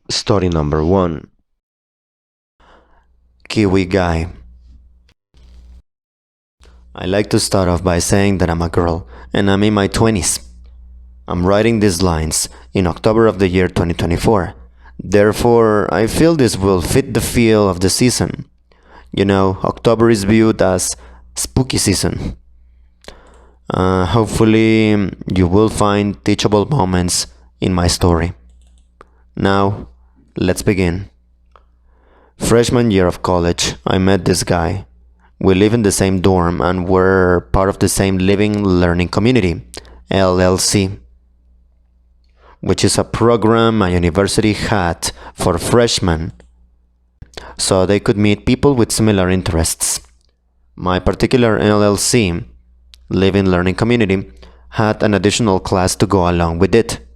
Story number 1. Kiwi Guy. I like to start off by saying that I'm a girl and I'm in my 20s. I'm writing these lines in October of the year 2024. Therefore, I feel this will fit the feel of the season. You know, October is viewed as spooky season. Hopefully, you will find teachable moments in my story. Now, let's begin. Freshman year of college, I met this guy. We live in the same dorm and we're part of the same living learning community, LLC, which is a program a university had for freshmen so they could meet people with similar interests. My particular LLC, living learning community, had an additional class to go along with it.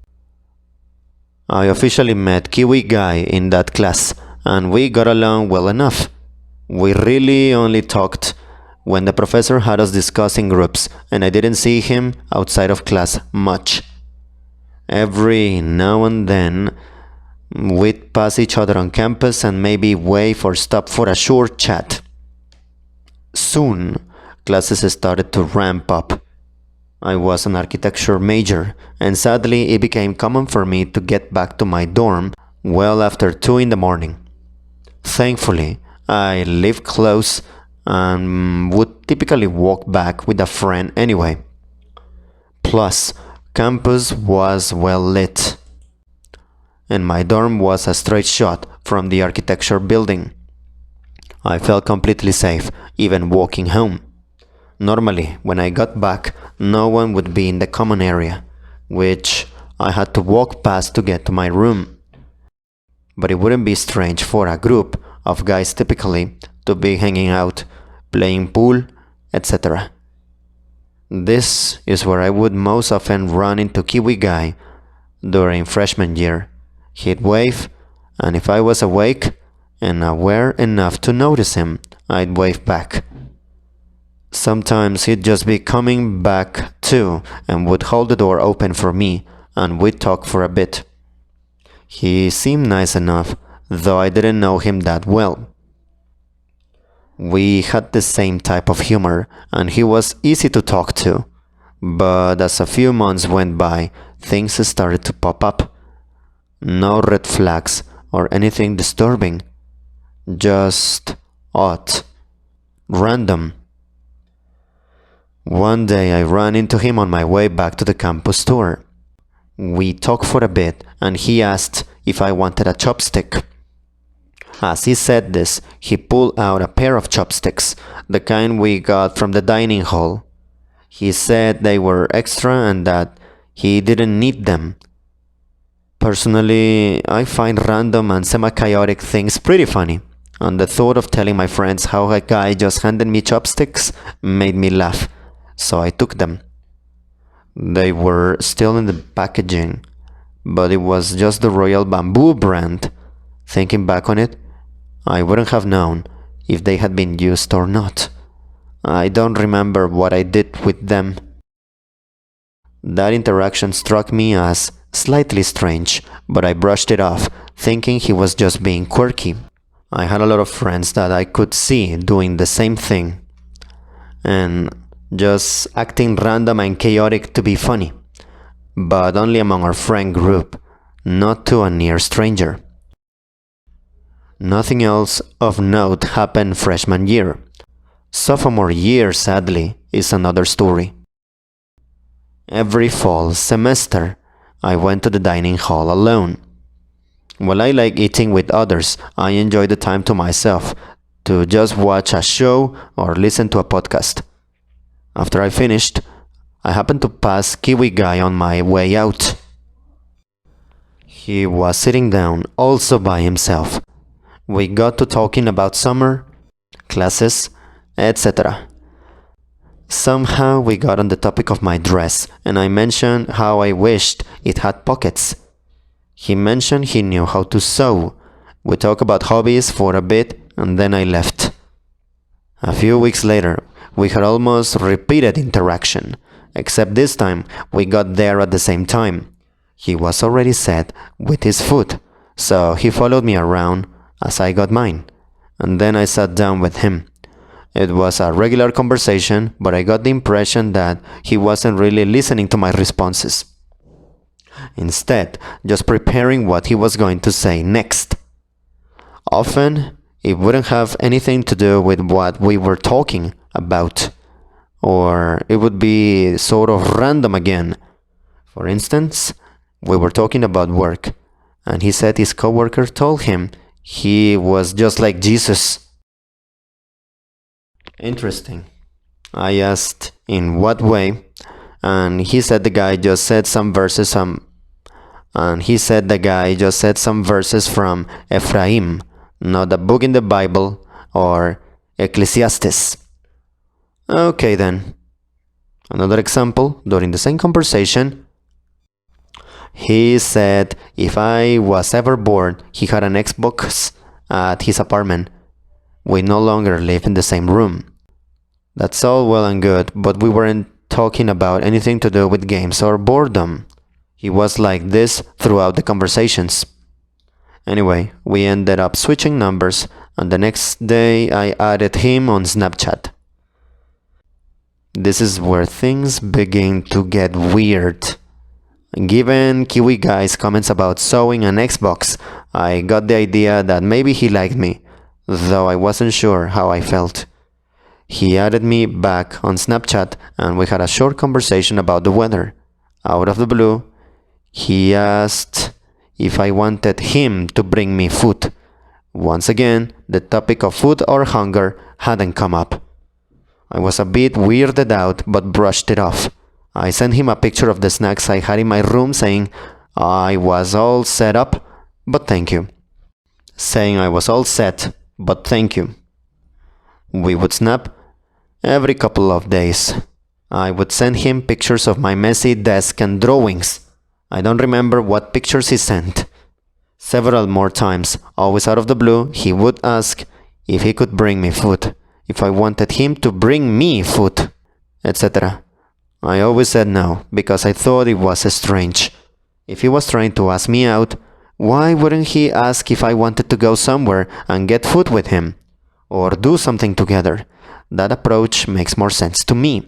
I officially met Kiwi Guy in that class and we got along well enough. We really only talked when the professor had us discuss in groups and I didn't see him outside of class much. Every now and then we'd pass each other on campus and maybe wave or stop for a short chat. Soon, classes started to ramp up. I was an architecture major, and sadly it became common for me to get back to my dorm well after 2 in the morning. Thankfully, I live close and would typically walk back with a friend anyway. Plus, campus was well lit, and my dorm was a straight shot from the architecture building. I felt completely safe, even walking home. Normally, when I got back, no one would be in the common area, which I had to walk past to get to my room. But it wouldn't be strange for a group of guys typically to be hanging out, playing pool, etc. This is where I would most often run into Kiwi Guy during freshman year. He'd wave, and if I was awake and aware enough to notice him, I'd wave back. Sometimes he'd just be coming back too and would hold the door open for me and we'd talk for a bit. He seemed nice enough, though I didn't know him that well. We had the same type of humor and he was easy to talk to. But as a few months went by, things started to pop up. No red flags or anything disturbing. Just odd. Random. One day I ran into him on my way back to the campus tour. We talked for a bit and he asked if I wanted a chopstick. As he said this, he pulled out a pair of chopsticks, the kind we got from the dining hall. He said they were extra and that he didn't need them. Personally, I find random and semi-chaotic things pretty funny, and the thought of telling my friends how a guy just handed me chopsticks made me laugh. So I took them. They were still in the packaging, but it was just the Royal Bamboo brand. Thinking back on it, I wouldn't have known if they had been used or not. I don't remember what I did with them. That interaction struck me as slightly strange, but I brushed it off, thinking he was just being quirky. I had a lot of friends that I could see doing the same thing, and just acting random and chaotic to be funny, but only among our friend group, not to a near stranger. Nothing else of note happened freshman year. Sophomore year, sadly, is another story. Every fall semester, I went to the dining hall alone. While I like eating with others, I enjoy the time to myself, to just watch a show or listen to a podcast. After I finished, I happened to pass Kiwi Guy on my way out. He was sitting down, also by himself. We got to talking about summer, classes, etc. Somehow we got on the topic of my dress, and I mentioned how I wished it had pockets. He mentioned he knew how to sew. We talked about hobbies for a bit, and then I left. A few weeks later, we had almost repeated interaction, except this time we got there at the same time. He was already set with his foot, So he followed me around as I got mine, and then I sat down with him. It was a regular conversation, but I got the impression that he wasn't really listening to my responses. Instead, just preparing what he was going to say next. Often, it wouldn't have anything to do with what we were talking about, or it would be sort of random again. For instance, we were talking about work, and he said his coworker told him he was just like Jesus. Interesting. I asked in what way, and he said the guy just said some verses from Ephraim, not a book in the Bible or Ecclesiastes. Okay then. Another example, during the same conversation, he said if I was ever bored, he had an Xbox at his apartment. We no longer live in the same room. That's all well and good, but we weren't talking about anything to do with games or boredom. He was like this throughout the conversations. Anyway, we ended up switching numbers, and the next day I added him on Snapchat. This is where things begin to get weird. Given Kiwi Guy's comments about sewing an Xbox, I got the idea that maybe he liked me, though I wasn't sure how I felt. He added me back on Snapchat and we had a short conversation about the weather. Out of the blue, he asked if I wanted him to bring me food. Once again, the topic of food or hunger hadn't come up. I was a bit weirded out but brushed it off. I sent him a picture of the snacks I had in my room saying I was all set up, but thank you. We would snap every couple of days. I would send him pictures of my messy desk and drawings. I don't remember what pictures he sent. Several more times, always out of the blue, he would ask if he could bring me food, if I wanted him to bring me food, etc. I always said no, because I thought it was strange. If he was trying to ask me out, why wouldn't he ask if I wanted to go somewhere and get food with him? Or do something together? That approach makes more sense to me,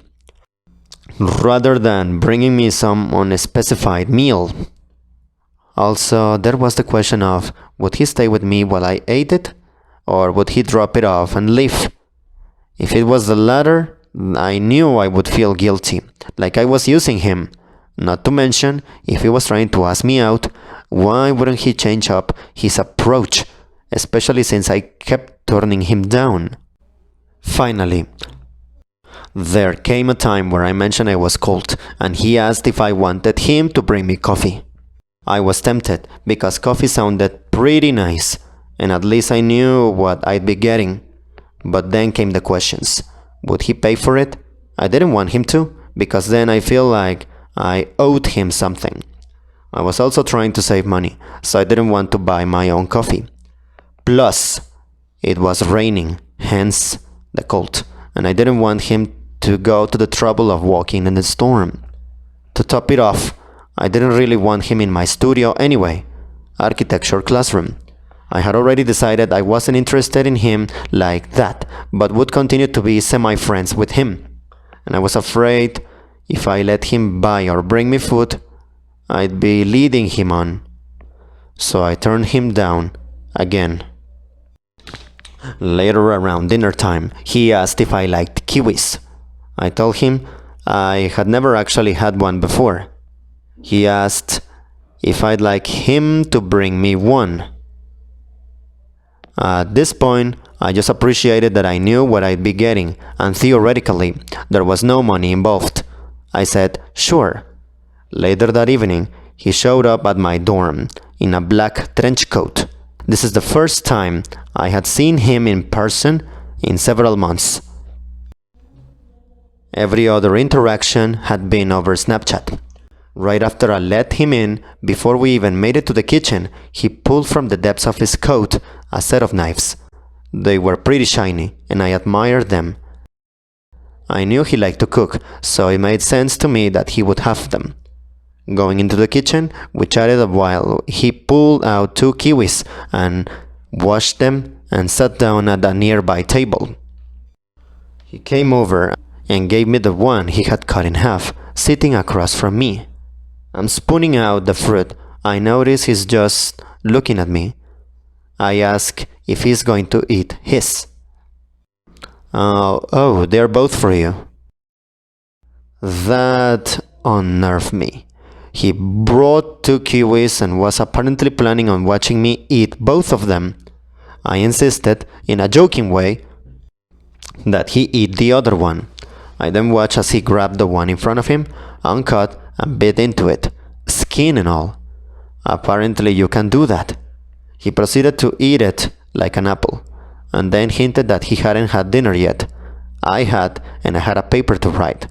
rather than bringing me some unspecified meal. Also, there was the question of, would he stay with me while I ate it? Or would he drop it off and leave? If it was the latter, I knew I would feel guilty, like I was using him. Not to mention, if he was trying to ask me out, why wouldn't he change up his approach, especially since I kept turning him down? Finally, there came a time where I mentioned I was cold, and he asked if I wanted him to bring me coffee. I was tempted, because coffee sounded pretty nice, and at least I knew what I'd be getting. But then came the questions. Would he pay for it? I didn't want him to, because then I feel like I owed him something. I was also trying to save money, so I didn't want to buy my own coffee. Plus, it was raining, hence the cold, and I didn't want him to go to the trouble of walking in the storm. To top it off, I didn't really want him in my studio anyway, architecture classroom. I had already decided I wasn't interested in him like that, but would continue to be semi-friends with him. And I was afraid if I let him buy or bring me food, I'd be leading him on. So I turned him down again. Later around dinner time, he asked if I liked kiwis. I told him I had never actually had one before. He asked if I'd like him to bring me one. At this point, I just appreciated that I knew what I'd be getting, and theoretically, there was no money involved. I said, sure. Later that evening, he showed up at my dorm in a black trench coat. This is the first time I had seen him in person in several months. Every other interaction had been over Snapchat. Right after I let him in, before we even made it to the kitchen, he pulled from the depths of his coat a set of knives. They were pretty shiny, and I admired them. I knew he liked to cook, so it made sense to me that he would have them. Going into the kitchen, we chatted a while. He pulled out 2 kiwis and washed them and sat down at a nearby table. He came over and gave me the one he had cut in half, sitting across from me. I'm spooning out the fruit. I notice he's just looking at me. I ask if he's going to eat his. Oh, they're both for you. That unnerved me. He brought 2 kiwis and was apparently planning on watching me eat both of them. I insisted, in a joking way, that he eat the other one. I then watched as he grabbed the one in front of him, uncut, and bit into it, skin and all. Apparently you can do that. He proceeded to eat it like an apple, and then hinted that he hadn't had dinner yet. I had, and I had a paper to write.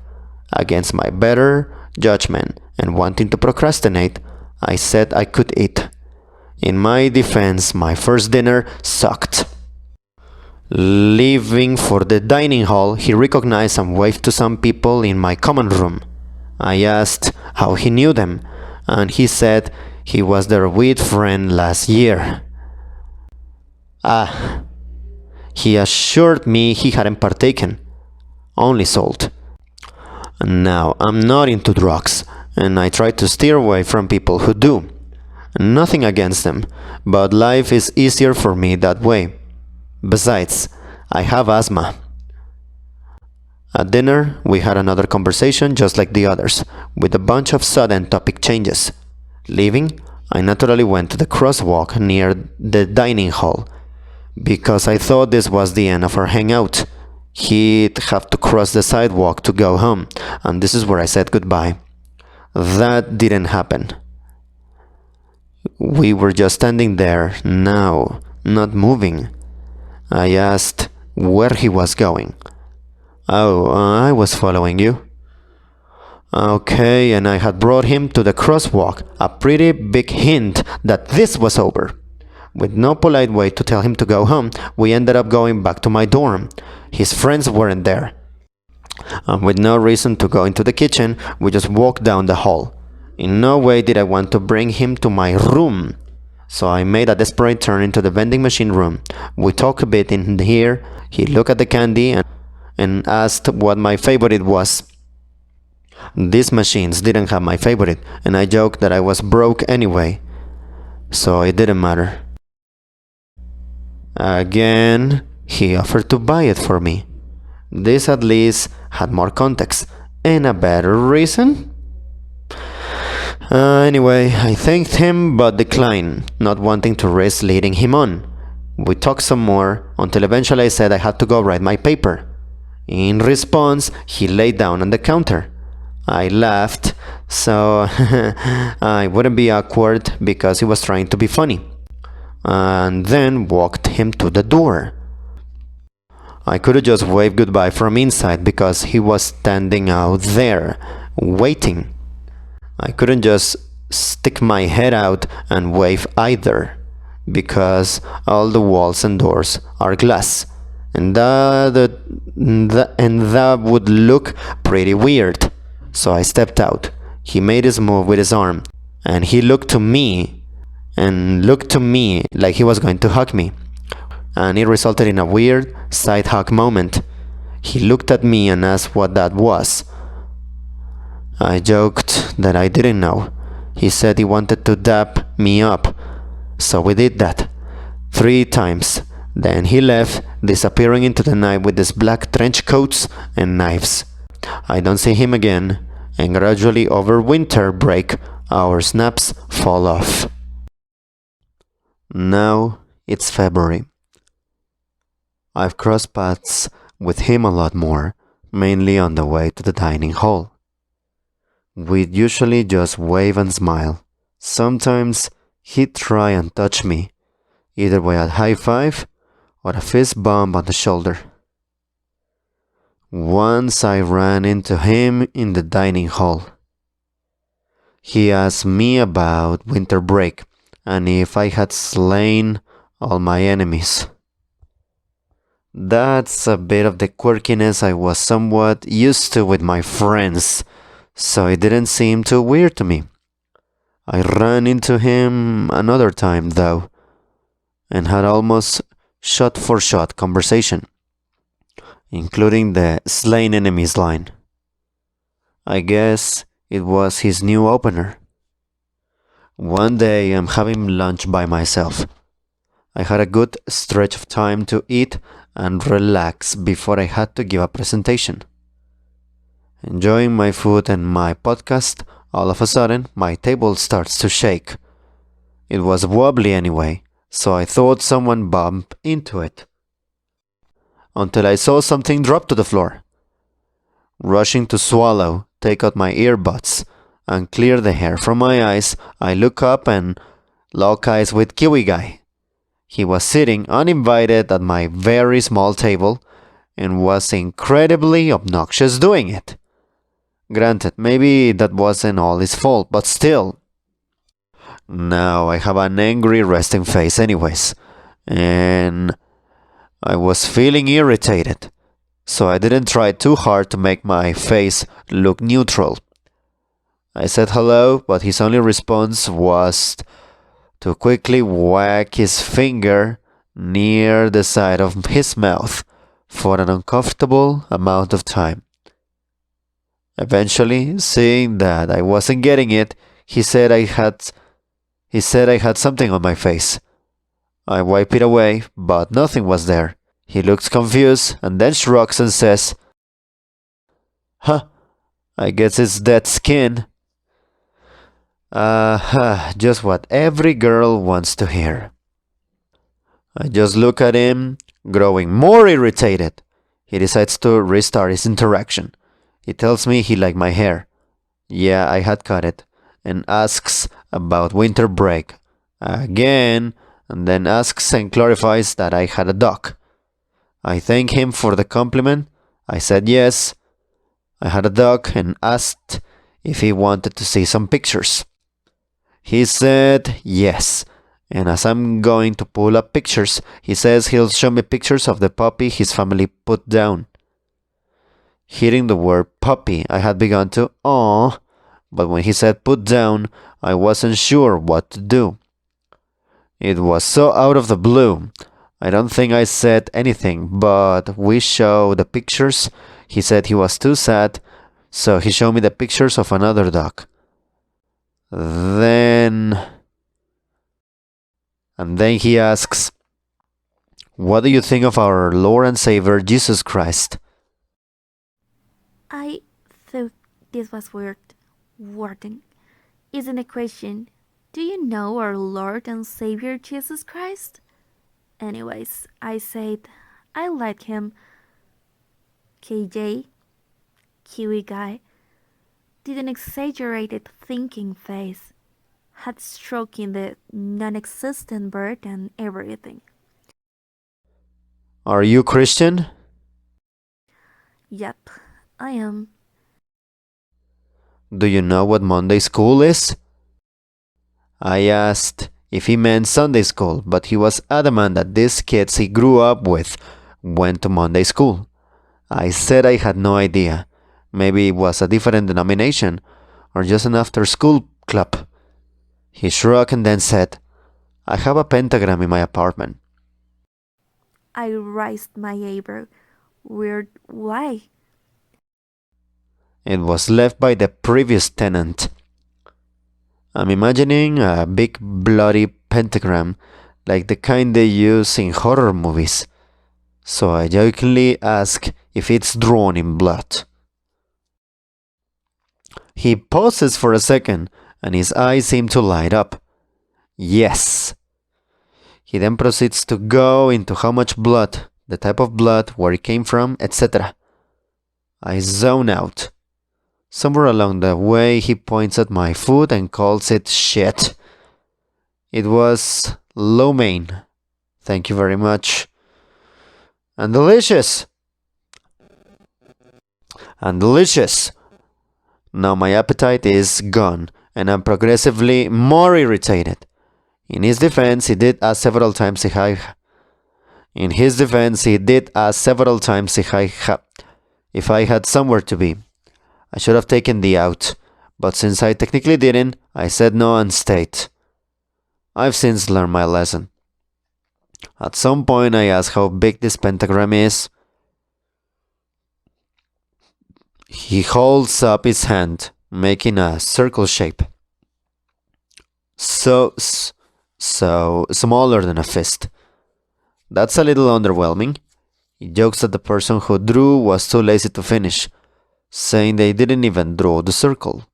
Against my better judgment and wanting to procrastinate, I said I could eat. In my defense, my first dinner sucked. Leaving for the dining hall, he recognized and waved to some people in my common room. I asked how he knew them, and he said he was their weed friend last year. He assured me he hadn't partaken, only salt. Now, I'm not into drugs, and I try to steer away from people who do. Nothing against them, but life is easier for me that way. Besides, I have asthma. At dinner, we had another conversation just like the others, with a bunch of sudden topic changes. Leaving, I naturally went to the crosswalk near the dining hall, because I thought this was the end of our hangout. He'd have to cross the sidewalk to go home, and this is where I said goodbye. That didn't happen. We were just standing there now, not moving. I asked where he was going. Oh, I was following you. Okay, and I had brought him to the crosswalk, a pretty big hint that this was over. With no polite way to tell him to go home, we ended up going back to my dorm. His friends weren't there. And with no reason to go into the kitchen, we just walked down the hall. In no way did I want to bring him to my room. So I made a desperate turn into the vending machine room. We talked a bit in here. He looked at the candy and asked what my favorite was. These machines didn't have my favorite, and I joked that I was broke anyway, so it didn't matter. Again, he offered to buy it for me. This at least had more context and a better reason. Anyway, I thanked him but declined, not wanting to risk leading him on. We talked some more until eventually I said I had to go write my paper. In response, he lay down on the counter. I laughed, so I wouldn't be awkward because he was trying to be funny, and then walked him to the door. I could have just waved goodbye from inside because he was standing out there, waiting. I couldn't just stick my head out and wave either, because all the walls and doors are glass, and that would look pretty weird. So I stepped out. He made his move with his arm, and he looked to me like he was going to hug me, and it resulted in a weird side hug moment. He looked at me and asked what that was. I joked that I didn't know. He said he wanted to dap me up, so we did that 3 times. Then he left, disappearing into the night with his black trench coats and knives. I don't see him again, and gradually over winter break, our snaps fall off. Now it's February. I've crossed paths with him a lot more, mainly on the way to the dining hall. We'd usually just wave and smile. Sometimes he'd try and touch me, either by a high five or a fist bump on the shoulder. Once I ran into him in the dining hall. He asked me about winter break and if I had slain all my enemies. That's a bit of the quirkiness I was somewhat used to with my friends, so it didn't seem too weird to me. I ran into him another time, though, and had almost shot for shot conversation, including the slain enemies line. I guess it was his new opener. One day I'm having lunch by myself. I had a good stretch of time to eat and relax before I had to give a presentation. Enjoying my food and my podcast, all of a sudden my table starts to shake. It was wobbly anyway, so I thought someone bumped into it. Until I saw something drop to the floor. Rushing to swallow, take out my earbuds, and clear the hair from my eyes, I look up and lock eyes with Kiwi Guy. He was sitting uninvited at my very small table and was incredibly obnoxious doing it. Granted, maybe that wasn't all his fault, but still. Now I have an angry resting face anyways, and I was feeling irritated, so I didn't try too hard to make my face look neutral. I said hello, but his only response was to quickly whack his finger near the side of his mouth for an uncomfortable amount of time. Eventually, seeing that I wasn't getting it, he said I had something on my face. I wiped it away, but nothing was there. He looks confused and then shrugs and says, "Huh, I guess it's dead skin." Just what every girl wants to hear. I just look at him, growing more irritated. He decides to restart his interaction. He tells me he liked my hair. Yeah, I had cut it. And asks about winter break. Again, and then asks and clarifies that I had a dog. I thank him for the compliment. I said yes. I had a dog and asked if he wanted to see some pictures. He said yes, and as I'm going to pull up pictures, he says he'll show me pictures of the puppy his family put down. Hearing the word puppy, I had begun to "aww," but when he said put down, I wasn't sure what to do. It was so out of the blue. I don't think I said anything, but we showed the pictures. He said he was too sad, so he showed me the pictures of another dog. And then he asks, "What do you think of our Lord and Savior Jesus Christ?" I thought this was weird. Wording. Isn't a question. Do you know our Lord and Savior Jesus Christ? Anyways, I said I like him. KJ, Kiwi Guy, did an exaggerated thinking face, had stroking the non-existent bird and everything. Are you Christian? Yep, I am. Do you know what Monday school is? I asked if he meant Sunday school, but he was adamant that these kids he grew up with went to Monday school. I said I had no idea. Maybe it was a different denomination, or just an after-school club. He shrugged and then said, "I have a pentagram in my apartment." I raised my eyebrow. Weird, why? It was left by the previous tenant. I'm imagining a big bloody pentagram, like the kind they use in horror movies. So I jokingly ask if it's drawn in blood. He pauses for a second, and his eyes seem to light up. Yes. He then proceeds to go into how much blood, the type of blood, where it came from, etc. I zone out. Somewhere along the way, he points at my food and calls it shit. It was lo mein. Thank you very much. And delicious. And delicious. Now my appetite is gone, and I'm progressively more irritated. In his defense, he did ask several times if I had somewhere to be. I should have taken the out, But since I technically didn't, I said no and stayed. I've since learned my lesson. At some point, I asked how big this pentagram is. He holds up his hand, making a circle shape. So smaller than a fist. That's a little underwhelming. He jokes that the person who drew was too lazy to finish, saying they didn't even draw the circle.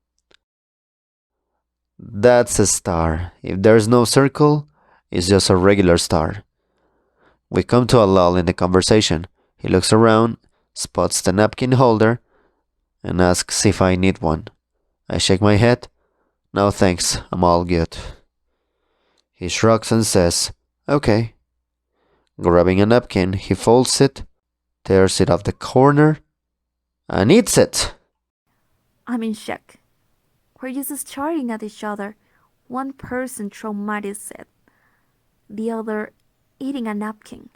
That's a star. If there's no circle, it's just a regular star. We come to a lull in the conversation. He looks around, spots the napkin holder, and asks if I need one. I shake my head. No thanks, I'm all good. He shrugs and says, okay. Grabbing a napkin, he folds it, tears it off the corner, and eats it. I'm in shock. We're just staring at each other, one person traumatized, the other eating a napkin.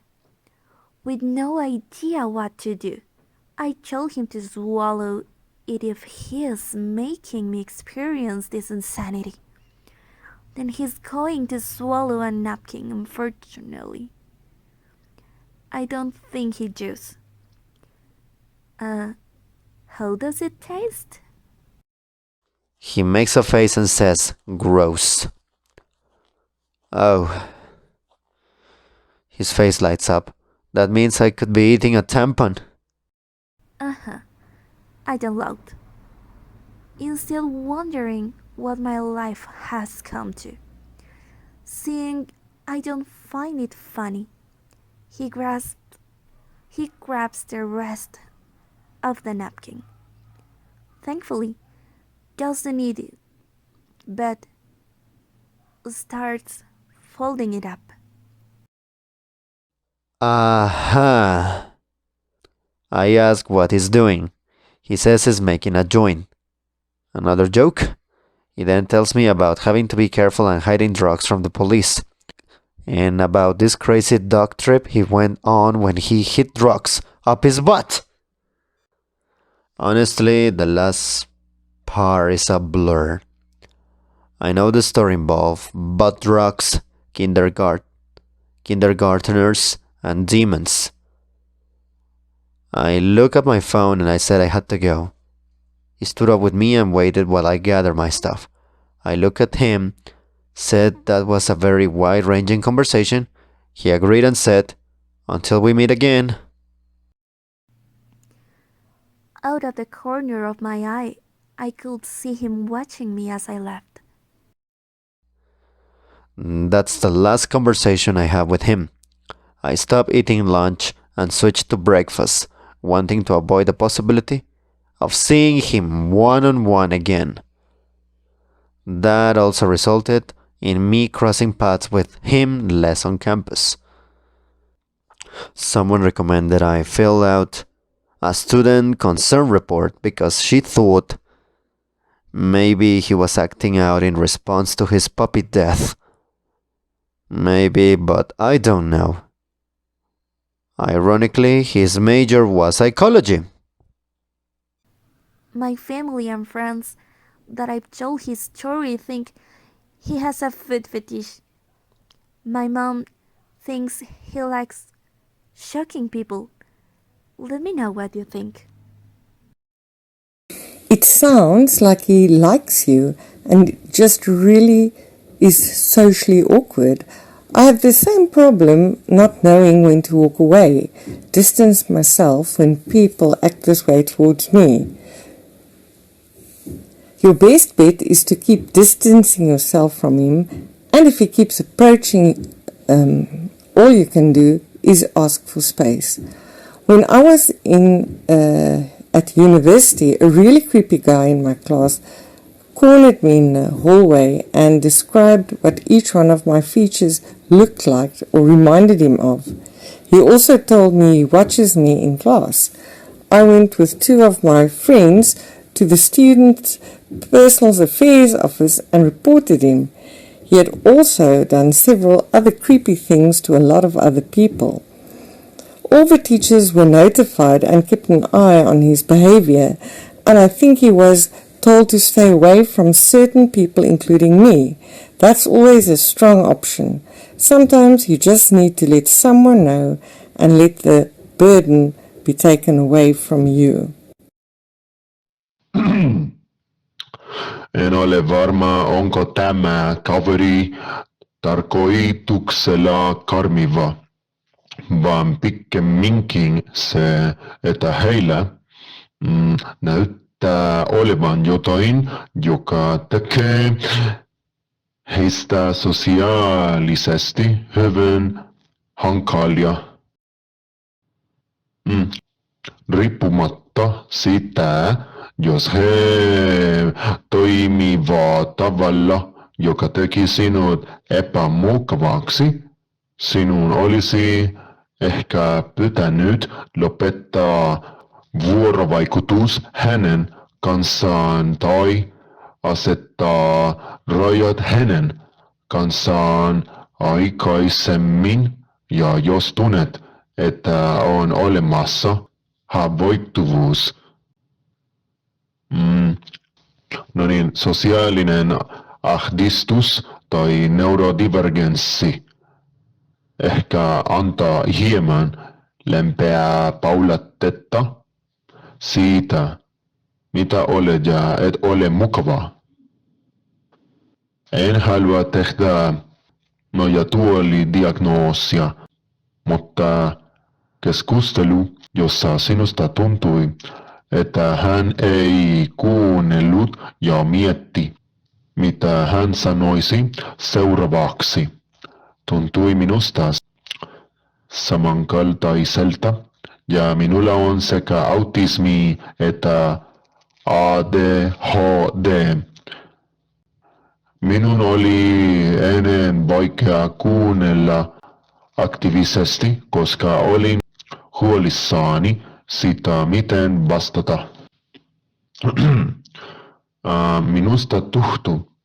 With no idea what to do, I told him to swallow it if he is making me experience this insanity. Then he's going to swallow a napkin, unfortunately. I don't think he does. How does it taste? He makes a face and says, gross. Oh. His face lights up. That means I could be eating a tampon. I don't loud. Instead wondering what my life has come to. Seeing I don't find it funny, he grabs the rest of the napkin. Thankfully, doesn't eat it, but starts folding it up. Aha. I ask what he's doing. He says he's making a joint. Another joke? He then tells me about having to be careful and hiding drugs from the police. And about this crazy dog trip he went on when he hid drugs up his butt. Honestly, the last part is a blur. I know the story involved butt drugs, kindergarteners, and demons. I look at my phone and I said I had to go. He stood up with me and waited while I gathered my stuff. I looked at him, said that was a very wide-ranging conversation. He agreed and said, until we meet again. Out of the corner of my eye, I could see him watching me as I left. That's the last conversation I have with him. I stopped eating lunch and switched to breakfast, wanting to avoid the possibility of seeing him one-on-one again. That also resulted in me crossing paths with him less on campus. Someone recommended I fill out a student concern report because she thought maybe he was acting out in response to his puppy death. Maybe, but I don't know. Ironically, his major was psychology. My family and friends that I've told his story think he has a food fetish. My mom thinks he likes shocking people. Let me know what you think. It sounds like he likes you and just really is socially awkward. I have the same problem not knowing when to walk away, distance myself when people act this way towards me. Your best bet is to keep distancing yourself from him, and if he keeps approaching, all you can do is ask for space. When I was at university, a really creepy guy in my class cornered me in the hallway and described what each one of my features looked like or reminded him of. He also told me he watches me in class. I went with two of my friends to the student personal affairs office and reported him. He had also done several other creepy things to a lot of other people. All the teachers were notified and kept an eye on his behavior, and I think he was told to stay away from certain people, including me. That's always a strong option. Sometimes you just need to let someone know and let the burden be taken away from you. En ole varma, onko tämä kaveri tarkoituksella karmiva, vaan pikemminkin se, että heillä näyttää olevan jotain, joka tekee heistä sosiaalisesti hyvin hankalia. Riippumatta siitä, jos he toimivat tavalla, joka teki sinut epämukavaksi, sinun olisi ehkä pitänyt lopettaa vuorovaikutus hänen kanssaan tai asettaa rajat hänen kanssaan aikaisemmin, ja jos tunnet, että on olemassa haavoittuvuus. Sosiaalinen ahdistus tai neurodivergenssi ehkä antaa hieman lempeää palautetta siitä, mitä olet ja et ole mukava. En halua tehdä nojatuolidiagnoosia, mutta keskustelu, jossa sinusta tuntui, että hän ei kuunnellut ja mietti, mitä hän sanoisi seuraavaksi, tuntui minusta samankaltaiselta, ja minulla on sekä autismi että ADHD. Minun oli ennen vaikea kuunnella aktiivisesti, koska olin huolissani siitä, miten vastata.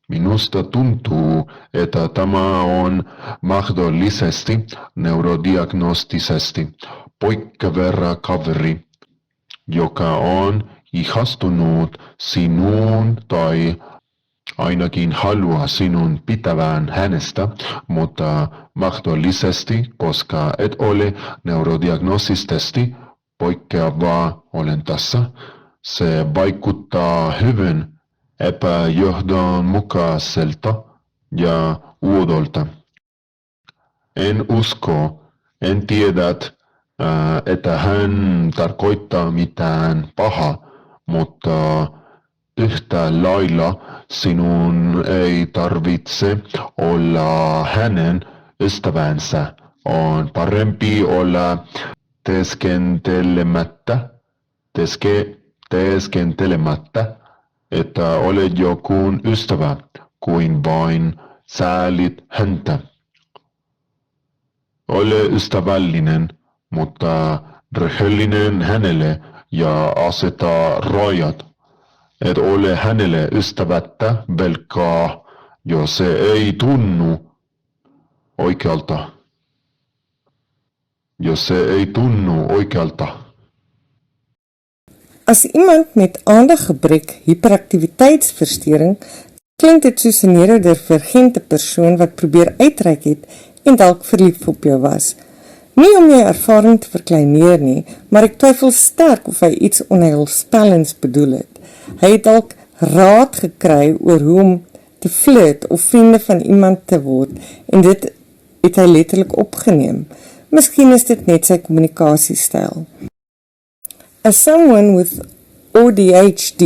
Minusta tuntuu, että tämä on mahdollisesti neurodiagnostisesti poikkeava kaveri, joka on ihastunut sinuun tai ainakin haluaa sinun pitävän hänestä, mutta mahdollisesti, koska et ole neurodiagnostisesti poikkeava olentassa, se vaikuttaa hyvin epäjohdonmukaiselta ja uudolta. En usko, en tiedä, että hän tarkoittaa mitään pahaa, mutta yhtä lailla sinun ei tarvitse olla hänen ystävänsä. On parempi olla teeskentelemättä, että olet jokun ystävä, kuin vain säälit häntä. Ole ystävällinen, mutta rehellinen hänelle ja aseta rajat. Et ole hänelle ystävättä velkaa, jos se ei tunnu oikealta. As iemand met aandaggebrek, hyperaktiwiteitsversteuring, klink dit soos 'n neurodivergente persoon wat probeer uitreik het en dalk verlief op jou was. Nie om jou ervaring te verkleineer nie, maar ek twyfel sterk of hy iets onheilspellends bedoel het. Hy het dalk raad gekry oor hoe om te flirt of vriende van iemand te word en dit het hy letterlik opgeneem. Miskien is dit net sy kommunikasiestyl. As someone with ADHD,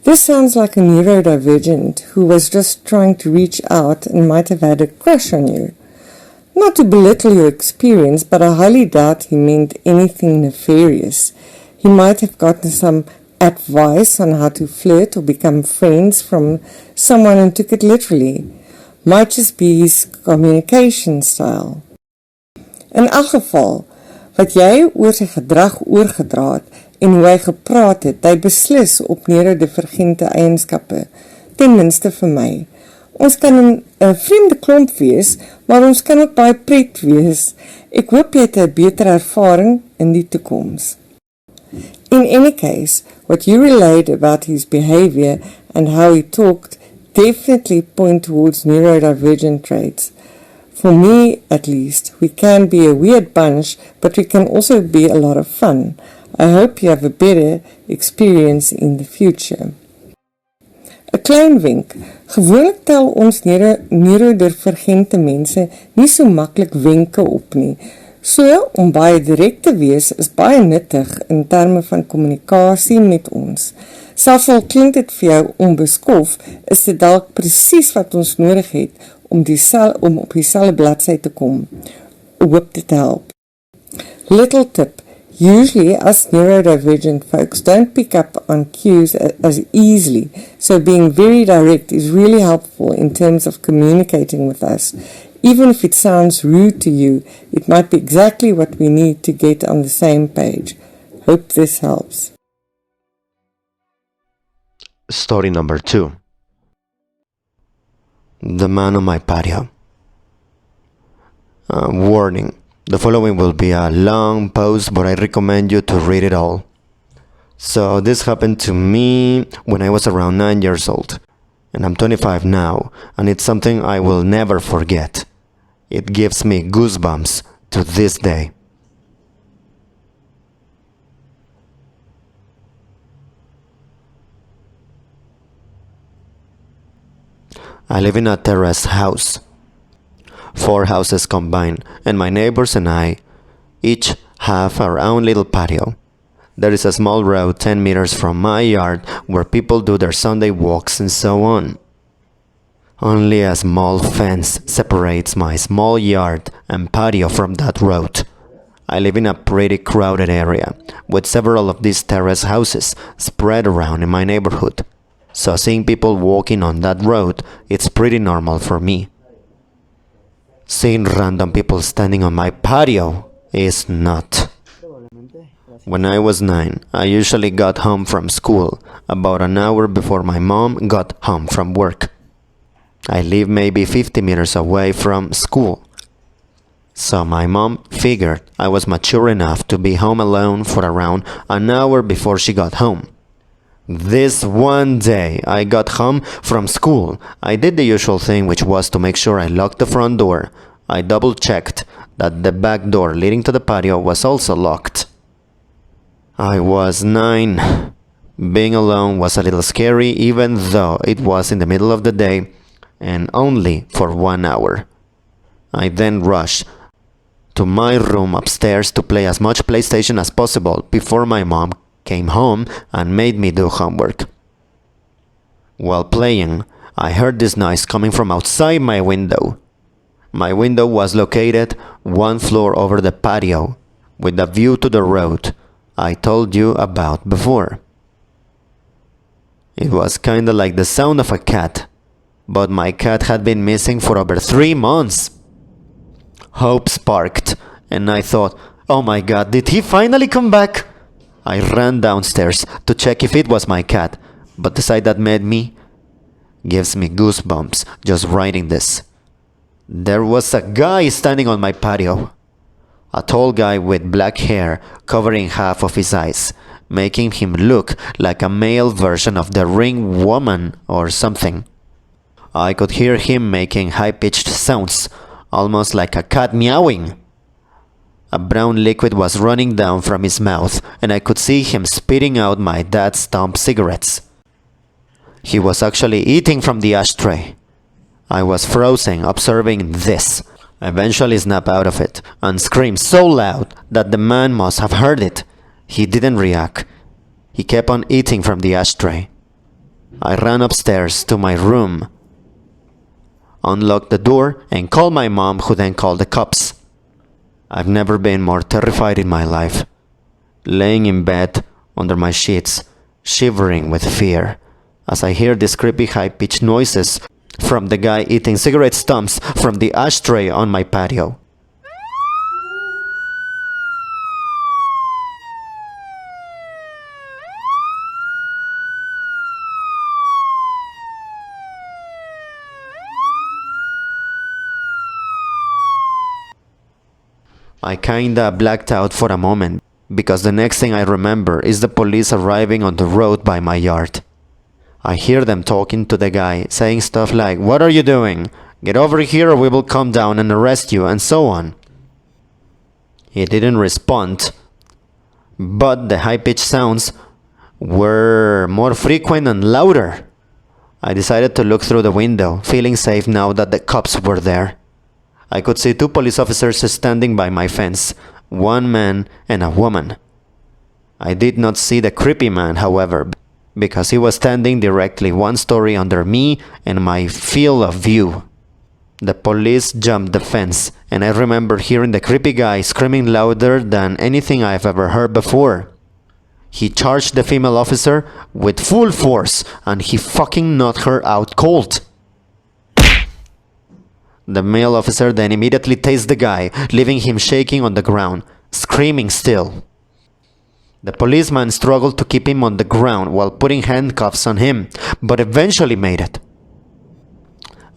this sounds like a neurodivergent who was just trying to reach out and might have had a crush on you. Not to belittle your experience, but I highly doubt he meant anything nefarious. He might have gotten some advice on how to flirt or become friends from someone and took it literally. Might just be his communication style. In elk geval, wat jy oor sy gedrag oorgedra het en hoe hy gepraat het, hy beslis op neurodivergente eienskappe, ten minste vir my. Ons kan 'n vreemde klomp wees, maar ons kan ook baie pret wees. Ek hoop jy het 'n beter ervaring in die toekoms. En any case, what you relayed about his behavior and how he talked definitely point towards neurodivergent traits. For me, at least, we can be a weird bunch, but we can also be a lot of fun. I hope you have a better experience in the future. 'n Klein wenk. Gewoonlik tel ons neurodivergente mense nie so maklik wenke op nie. So, om baie direk te wees is baie nuttig in terme van kommunikasie met ons. Selfs al klink dit vir jou onbeskof, is dit dalk presies wat ons nodig het om op dieselfde bladsy te kom. Hoop dit help. Little tip. Usually, us neurodivergent folks don't pick up on cues as easily, so being very direct is really helpful in terms of communicating with us. Even if it sounds rude to you, it might be exactly what we need to get on the same page. Hope this helps. Story number 2. The man on my patio. Warning. The following will be a long post, but I recommend you to read it all. So this happened to me when I was around 9 years old, and I'm 25 now, and it's something I will never forget. It gives me goosebumps to this day. I live in a terrace house. 4 houses combined, and my neighbors and I each have our own little patio. There is a small road 10 meters from my yard where people do their Sunday walks and so on. Only a small fence separates my small yard and patio from that road. I live in a pretty crowded area, with several of these terrace houses spread around in my neighborhood. So seeing people walking on that road, it's pretty normal for me. Seeing random people standing on my patio is not. When I was 9, I usually got home from school about an hour before my mom got home from work. I live maybe 50 meters away from school. So my mom figured I was mature enough to be home alone for around an hour before she got home. This one day I got home from school, I did the usual thing, which was to make sure I locked the front door. I double checked that the back door leading to the patio was also locked. I was 9. Being alone was a little scary, even though it was in the middle of the day and only for 1 hour. I then rushed to my room upstairs to play as much PlayStation as possible before my mom came home and made me do homework. While playing, I heard this noise coming from outside my window. My window was located 1 floor over the patio, with a view to the road I told you about before. It was kinda like the sound of a cat, but my cat had been missing for over 3 months. Hope sparked, and I thought, oh my god, did he finally come back? I ran downstairs to check if it was my cat, but the sight that met me gives me goosebumps just writing this. There was a guy standing on my patio. A tall guy with black hair covering half of his eyes, making him look like a male version of the Ring woman or something. I could hear him making high-pitched sounds, almost like a cat meowing. A brown liquid was running down from his mouth, and I could see him spitting out my dad's stump cigarettes. He was actually eating from the ashtray. I was frozen, observing this. I eventually snapped out of it and screamed so loud that the man must have heard it. He didn't react. He kept on eating from the ashtray. I ran upstairs to my room, unlocked the door, and called my mom, who then called the cops. I've never been more terrified in my life. Laying in bed under my sheets, shivering with fear, as I hear these creepy high-pitched noises from the guy eating cigarette stumps from the ashtray on my patio. I kinda blacked out for a moment because the next thing I remember is the police arriving on the road by my yard. I hear them talking to the guy, saying stuff like, "What are you doing? Get over here or we will come down and arrest you," and so on. He didn't respond, but the high-pitched sounds were more frequent and louder. I decided to look through the window, feeling safe now that the cops were there. I could see 2 police officers standing by my fence, one man and a woman. I did not see the creepy man, however, because he was standing directly 1 story under me and my field of view. The police jumped the fence, and I remember hearing the creepy guy screaming louder than anything I've ever heard before. He charged the female officer with full force, and he fucking knocked her out cold. The male officer then immediately tased the guy, leaving him shaking on the ground, screaming still. The policeman struggled to keep him on the ground while putting handcuffs on him, but eventually made it.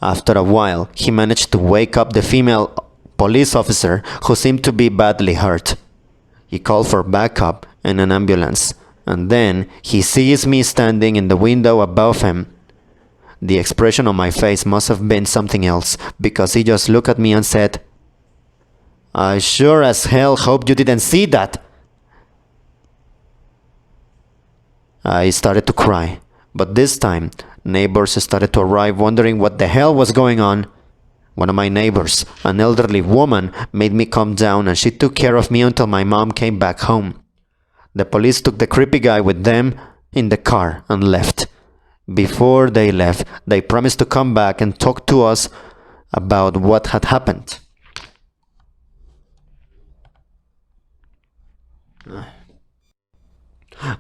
After a while, he managed to wake up the female police officer, who seemed to be badly hurt. He called for backup and an ambulance, and then he sees me standing in the window above him. The expression on my face must have been something else, because he just looked at me and said, "I sure as hell hope you didn't see that." I started to cry, but this time, neighbors started to arrive wondering what the hell was going on. One of my neighbors, an elderly woman, made me calm down, and she took care of me until my mom came back home. The police took the creepy guy with them in the car and left. Before they left, they promised to come back and talk to us about what had happened.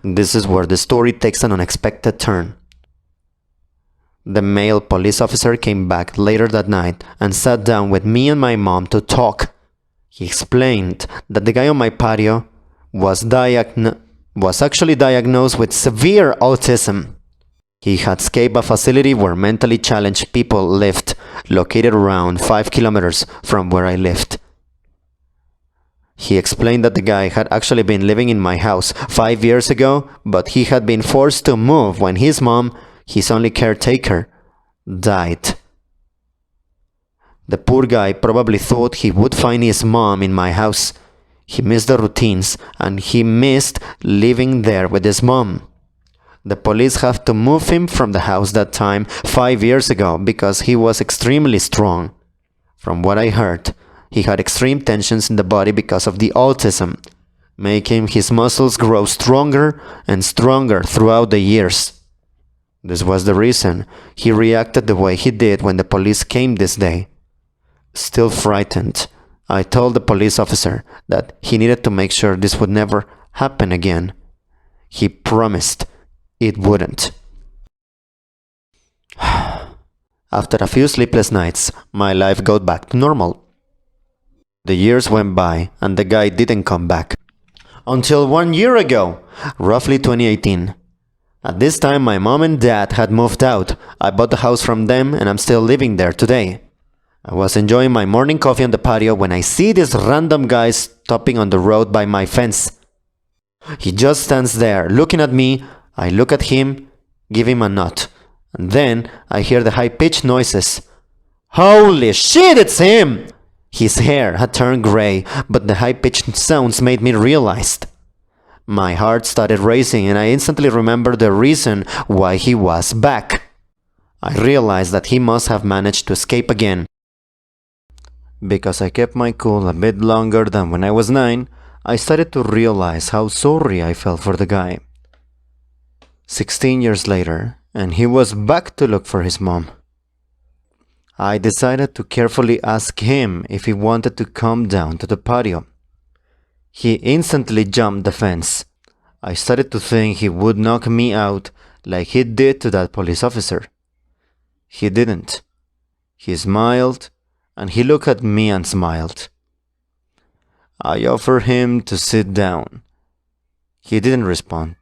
This is where the story takes an unexpected turn. The male police officer came back later that night and sat down with me and my mom to talk. He explained that the guy on my patio was actually diagnosed with severe autism. He had escaped a facility where mentally challenged people lived, located around 5 kilometers from where I lived. He explained that the guy had actually been living in my house 5 years ago, but he had been forced to move when his mom, his only caretaker, died. The poor guy probably thought he would find his mom in my house. He missed the routines, and he missed living there with his mom. The police have to move him from the house that time 5 years ago because he was extremely strong. From what I heard, he had extreme tensions in the body because of the autism, making his muscles grow stronger and stronger throughout the years. This was the reason he reacted the way he did when the police came this day. Still frightened, I told the police officer that he needed to make sure this would never happen again. He promised it wouldn't. After a few sleepless nights, my life got back to normal. The years went by and the guy didn't come back. Until 1 year ago, roughly 2018. At this time, my mom and dad had moved out. I bought the house from them and I'm still living there today. I was enjoying my morning coffee on the patio when I see this random guy stopping on the road by my fence. He just stands there looking at me. I look at him, give him a nod, and then I hear the high-pitched noises. Holy shit, it's him! His hair had turned gray, but the high-pitched sounds made me realize. My heart started racing and I instantly remembered the reason why he was back. I realized that he must have managed to escape again. Because I kept my cool a bit longer than when I was 9, I started to realize how sorry I felt for the guy. 16 years later, and he was back to look for his mom. I decided to carefully ask him if he wanted to come down to the patio. He instantly jumped the fence. I started to think he would knock me out like he did to that police officer. He didn't. He smiled, and he looked at me and smiled. I offered him to sit down. He didn't respond.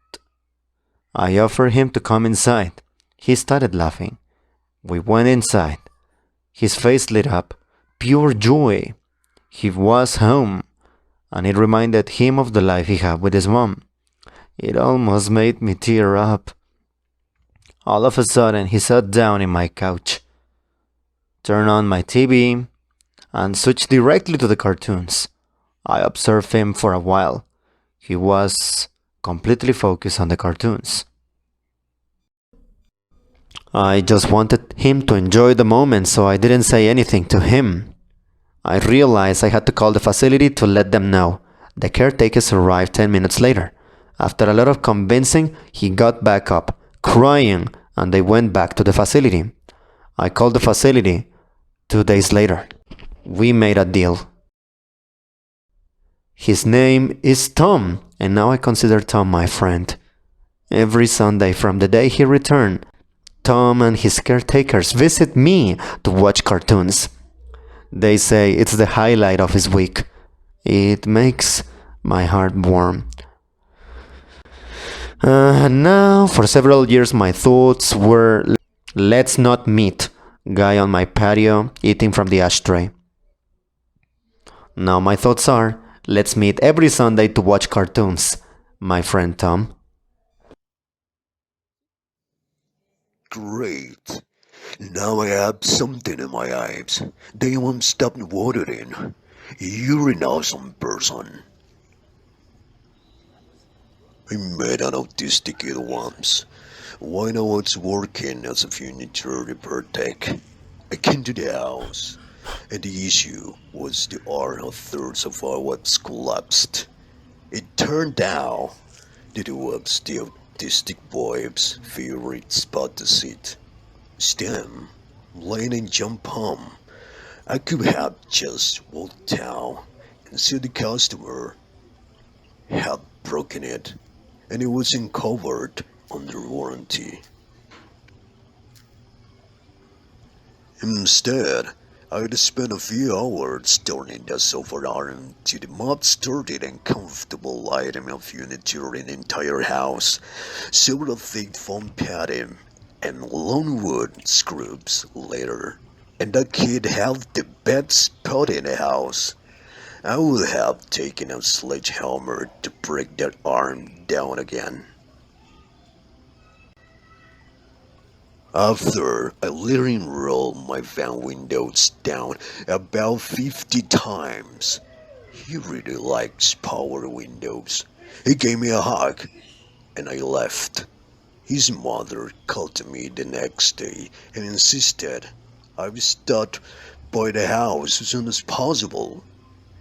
I offered him to come inside. He started laughing. We went inside. His face lit up. Pure joy. He was home. and it reminded him of the life he had with his mom. It almost made me tear up. All of a sudden, he sat down in my couch, turned on my TV, and switched directly to the cartoons. I observed him for a while. He was completely focused on the cartoons. I just wanted him to enjoy the moment, so I didn't say anything to him. I realized I had to call the facility to let them know. The caretakers arrived 10 minutes later. After a lot of convincing, he got back up, crying, and they went back to the facility. I called the facility 2 days later. We made a deal. His name is Tom, and now I consider Tom my friend. Every Sunday from the day he returned, Tom and his caretakers visit me to watch cartoons. They say it's the highlight of his week. It makes my heart warm. Now, for several years, my thoughts were, let's not meet. Guy on my patio eating from the ashtray. Now my thoughts are, let's meet every Sunday to watch cartoons. My friend Tom. Great. Now I have something in my eyes. They won't stop watering. You're an awesome person. I met an autistic kid once. When I was working as a furniture repair tech, I came to the house, and the issue was the R-thirds of our webs collapsed. It turned out that it was the autistic boy's favorite spot to sit. Stem, laying and jump home. I could have just walked down and see the customer had broken it, and it wasn't covered under warranty. Instead, I'd spent a few hours turning the sofa arm to the most sturdy and comfortable item of furniture in the entire house. Several thick foam padding and longwood screws later, and the kid had the best spot in the house. I would have taken a sledgehammer to break that arm down again. After I literally rolled my van windows down about 50 times, he really likes power windows. He gave me a hug, and I left. His mother called me the next day and insisted I was start by the house as soon as possible.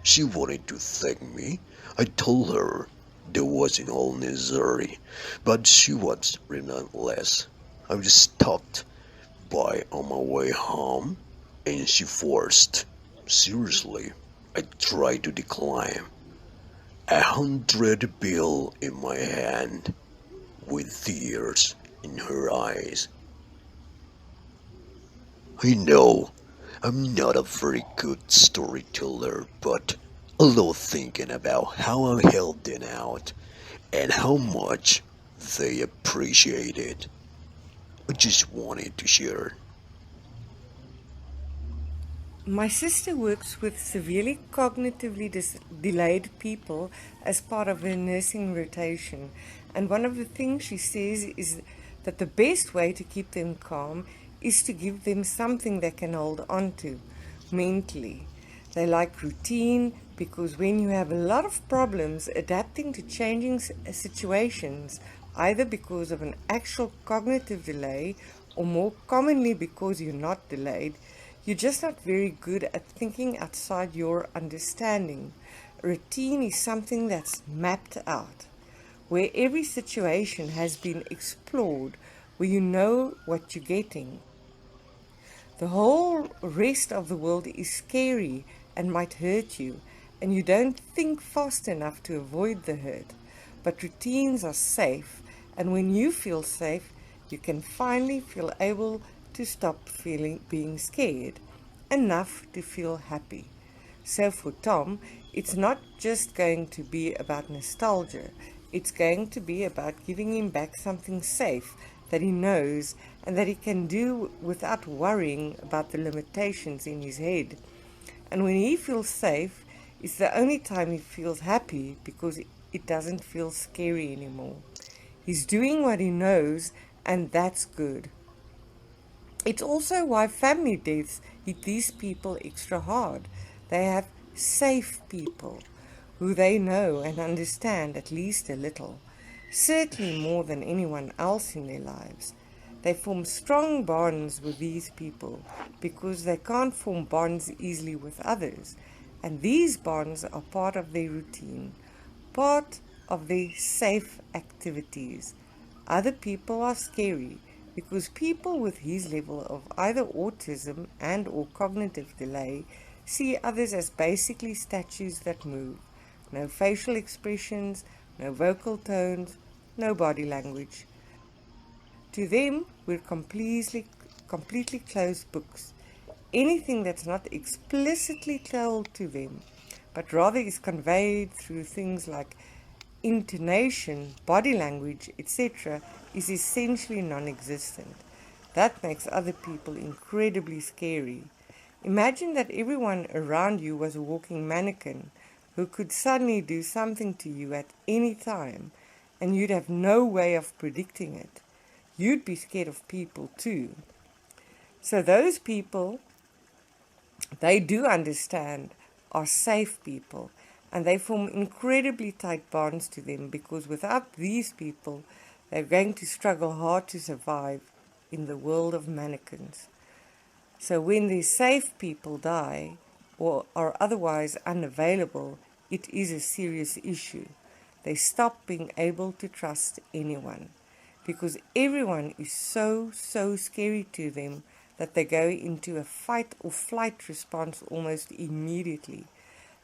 She wanted to thank me. I told her that wasn't all necessary, but she was relentless. I was stopped by on my way home, and she forced. Seriously, I tried to decline. 100 bill in my hand, with tears in her eyes. I know I'm not a very good storyteller, but I love thinking about how I helped them out and how much they appreciate it. I just wanted to share. My sister works with severely cognitively delayed people as part of her nursing rotation, and one of the things she says is that the best way to keep them calm is to give them something they can hold on to mentally. They like routine because when you have a lot of problems adapting to changing situations, either because of an actual cognitive delay or more commonly because you're not delayed, you're just not very good at thinking outside your understanding. Routine is something that's mapped out, where every situation has been explored, where you know what you're getting. The whole rest of the world is scary and might hurt you, and you don't think fast enough to avoid the hurt. But routines are safe, and when you feel safe, you can finally feel able to stop being scared, enough to feel happy. So for Tom, it's not just going to be about nostalgia, it's going to be about giving him back something safe that he knows and that he can do without worrying about the limitations in his head. And when he feels safe, It's the only time he feels happy because it doesn't feel scary anymore. He's doing what he knows, and that's good. It's also why family deaths hit these people extra hard. They have safe people who they know and understand at least a little, certainly more than anyone else in their lives. They form strong bonds with these people because they can't form bonds easily with others, and these bonds are part of their routine, part of their safe activities. Other people are scary because people with his level of either autism and or cognitive delay see others as basically statues that move. No facial expressions, no vocal tones, no body language. To them, we're completely closed books. Anything that's not explicitly told to them, but rather is conveyed through things like intonation, body language, etc., is essentially non-existent. That makes other people incredibly scary. Imagine that everyone around you was a walking mannequin who could suddenly do something to you at any time, and you'd have no way of predicting it. You'd be scared of people too. So those people, they do understand, are safe people, and they form incredibly tight bonds to them because without these people, they're going to struggle hard to survive in the world of mannequins. So when these safe people die or are otherwise unavailable, it is a serious issue. They stop being able to trust anyone because everyone is so scary to them that they go into a fight or flight response almost immediately.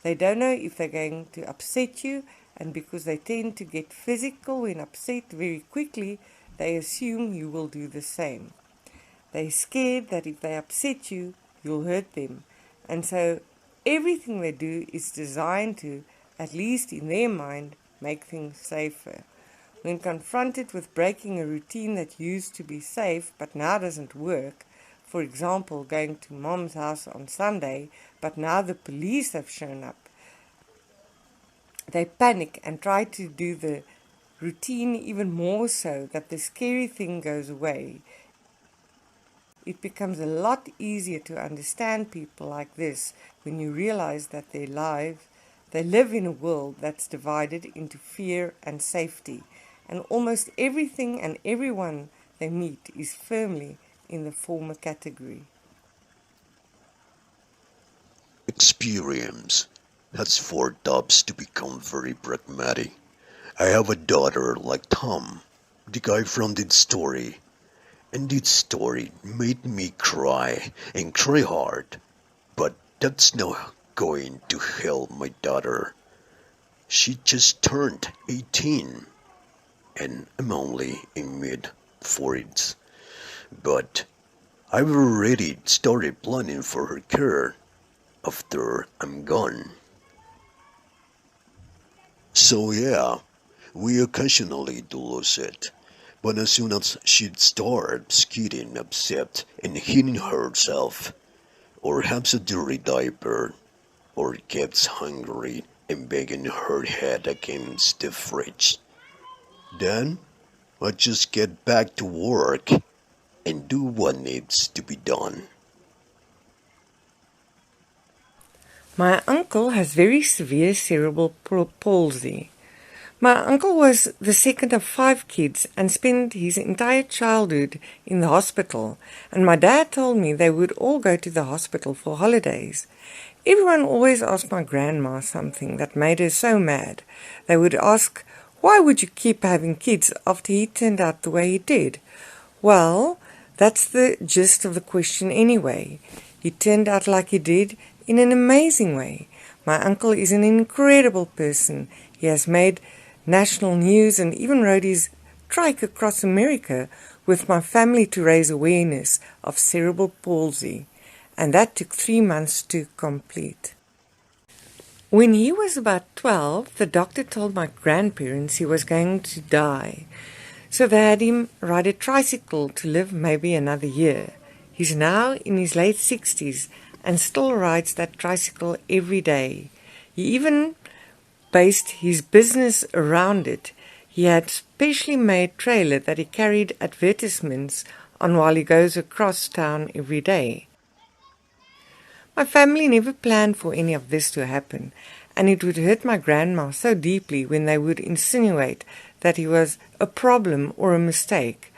They don't know if they're going to upset you, and because they tend to get physical when upset very quickly, they assume you will do the same. They're scared that if they upset you, you'll hurt them. And so everything they do is designed to, at least in their mind, make things safer. When confronted with breaking a routine that used to be safe but now doesn't work, for example, going to mom's house on Sunday, but now the police have shown up, they panic and try to do the routine even more so that the scary thing goes away. It becomes a lot easier to understand people like this when you realize that they live in a world that's divided into fear and safety, and almost everything and everyone they meet is firmly in the former category. Experience has forced us to become very pragmatic. I have a daughter like Tom, the guy from that story, and this story made me cry and cry hard. But that's not going to help my daughter. She just turned 18, and I'm only in mid-40s. But I've already started planning for her care after I'm gone. So yeah, we occasionally do lose it. But as soon as she starts getting upset and hitting herself, or has a dirty diaper, or gets hungry and banging her head against the fridge, then I just get back to work and do what needs to be done. My uncle has very severe cerebral palsy. My uncle was the second of 5 kids and spent his entire childhood in the hospital, and my dad told me they would all go to the hospital for holidays. Everyone always asked my grandma something that made her so mad. They would ask, "Why would you keep having kids after he turned out the way he did?" Well, that's the gist of the question anyway. He turned out like he did in an amazing way. My uncle is an incredible person. He has made national news and even rode his trike across America with my family to raise awareness of cerebral palsy, and that took 3 months to complete. When he was about 12, the doctor told my grandparents he was going to die, so they had him ride a tricycle to live maybe another year. He's now in his late 60s and still rides that tricycle every day. He even based his business around it. He had specially made trailer that he carried advertisements on while he goes across town every day. My family never planned for any of this to happen, and it would hurt my grandma so deeply when they would insinuate that he was a problem or a mistake.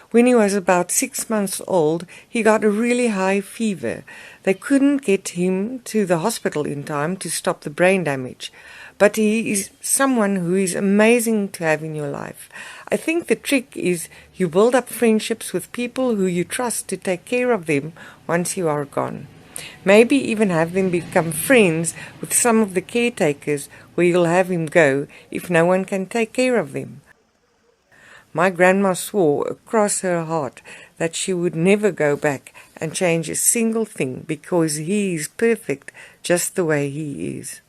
When he was about 6 months old, he got a really high fever. They couldn't get him to the hospital in time to stop the brain damage. But he is someone who is amazing to have in your life. I think the trick is you build up friendships with people who you trust to take care of them once you are gone. Maybe even have them become friends with some of the caretakers where you'll have him go if no one can take care of them. My grandma swore across her heart that she would never go back and change a single thing because he is perfect just the way he is.